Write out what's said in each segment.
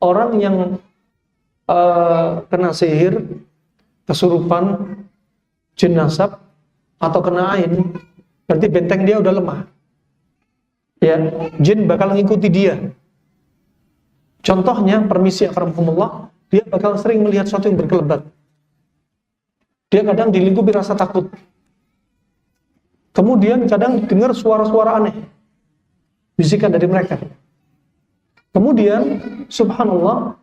orang yang kena sihir, kesurupan, jin nasab, atau kena ain, berarti benteng dia udah lemah. Ya, jin bakal ngikuti dia. Contohnya, permisi akramakumullah, dia bakal sering melihat sesuatu yang berkelebat. Dia kadang dilingkupi rasa takut. Kemudian kadang dengar suara-suara aneh, bisikan dari mereka. Kemudian, subhanallah,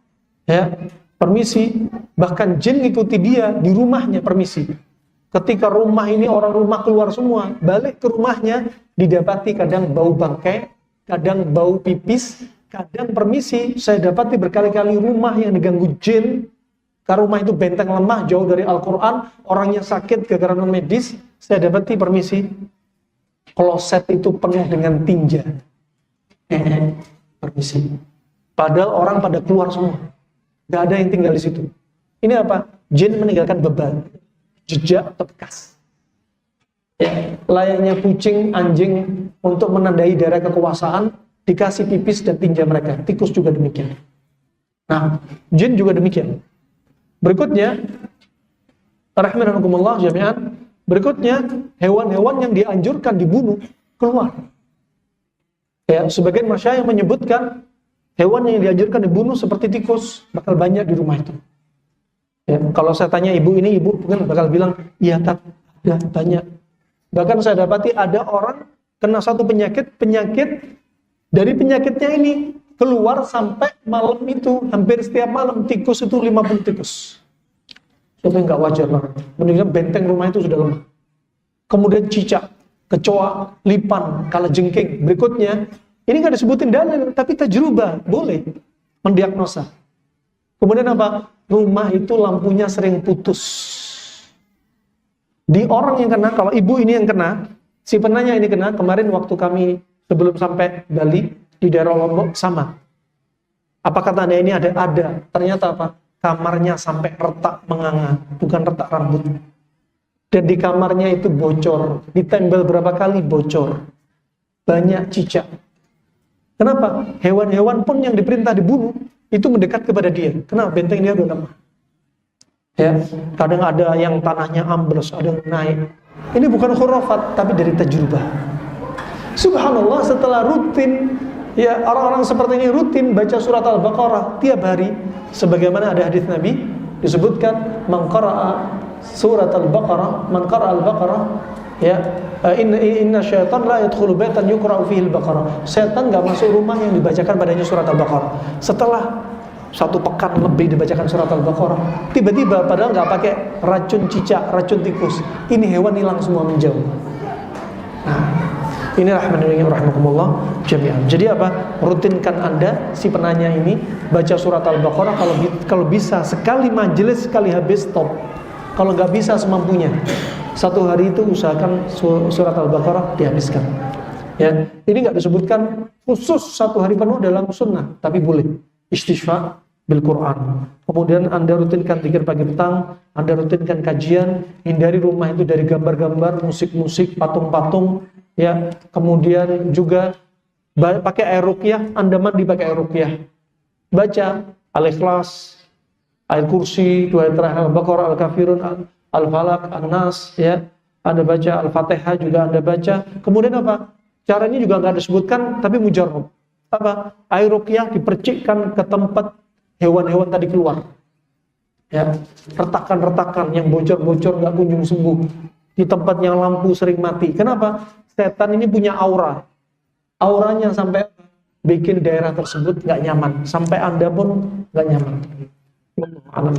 ya, permisi, bahkan jin ngikuti dia di rumahnya, permisi. Ketika rumah ini orang rumah keluar semua, balik ke rumahnya, didapati kadang bau bangkai, kadang bau pipis, kadang permisi, saya dapati berkali-kali rumah yang diganggu jin, karena rumah itu benteng lemah, jauh dari Al-Quran, orangnya sakit gara-gara non medis, saya dapati permisi, kloset itu penuh dengan tinja. Permisi. Padahal orang pada keluar semua. Gak ada yang tinggal di situ. Ini apa? Jin meninggalkan beban, jejak atau bekas. Ya, layaknya kucing, anjing untuk menandai daerah kekuasaan, dikasih pipis dan tinja mereka. Tikus juga demikian. Nah, jin juga demikian. Berikutnya, rahimakumullah jami'an, berikutnya hewan-hewan yang dianjurkan dibunuh keluar. Ya, sebagian masyayikh yang menyebutkan hewan yang dianjurkan dibunuh seperti tikus bakal banyak di rumah itu. Ya, kalau saya tanya ibu ini, ibu kan bakal bilang, iya tak, ada banyak. Bahkan saya dapati ada orang kena satu penyakit dari penyakitnya ini keluar sampai malam itu, hampir setiap malam tikus itu 50 tikus. Itu nggak wajar banget. Mendingan benteng rumah itu sudah lemah. Kemudian cicak, kecoa, lipan, kalajengking. Berikutnya, ini nggak disebutin dalil, tapi tajrubah, boleh mendiagnosa. Kemudian apa? Rumah itu lampunya sering putus. Di orang yang kena, kalau ibu ini yang kena, si penanya ini kena, kemarin waktu kami sebelum sampai Bali, di daerah Lombok, sama. Apa kata anda ini ada? Ada. Ternyata apa? Kamarnya sampai retak menganga, bukan retak rambut. Dan di kamarnya itu bocor, ditempel berapa kali bocor. Banyak cicak. Kenapa? Hewan-hewan pun yang diperintah dibunuh, itu mendekat kepada dia. Kenapa? Benteng dia udah lemah. Ya, kadang ada yang tanahnya ambles, ada yang naik. Ini bukan khurafat, tapi dari tajrubah. Subhanallah, setelah rutin, ya orang-orang seperti ini rutin baca surat Al-Baqarah tiap hari, sebagaimana ada hadis Nabi disebutkan, man qara'a surat Al-Baqarah, man qara'a Al-Baqarah, ya, inna syaitan la yadkhulu baitan yuqra'u fihi Al-Baqarah. Setan enggak masuk rumah yang dibacakan padanya surat Al-Baqarah. Setelah 1 pekan lebih dibacakan surat Al-Baqarah, tiba-tiba padahal nggak pakai racun cicak, racun tikus, ini hewan hilang semua menjauh. Nah, ini rahmatullah jami'an. Jadi apa? Rutinkan Anda, si penanya ini, baca surat Al-Baqarah, kalau bisa sekali majelis, sekali habis, stop. Kalau nggak bisa semampunya, 1 hari itu usahakan surat Al-Baqarah dihabiskan. Ya, ini nggak disebutkan khusus 1 hari penuh dalam sunnah, tapi boleh istighfar bil Quran. Kemudian Anda rutinkan zikir pagi petang, Anda rutinkan kajian, hindari rumah itu dari gambar-gambar, musik-musik, patung-patung, ya. Kemudian juga pakai air ruqyah, Anda mandi pakai air ruqyah. Baca Al-Ikhlas, Ayat Kursi, 2 ayat terakhir Al-Baqarah, Al-Kafirun, Al-Falaq, An-Nas, ya. Anda baca Al-Fatihah juga Anda baca. Kemudian apa? Caranya juga nggak disebutkan, tapi mujarrab. Apa? Air ruqyah dipercikkan ke tempat hewan-hewan tadi keluar. Ya, retakan-retakan yang bocor-bocor nggak kunjung sembuh. Di tempat yang lampu sering mati. Kenapa? Setan ini punya aura. Auranya sampai bikin daerah tersebut nggak nyaman. Sampai Anda pun nggak nyaman. Alam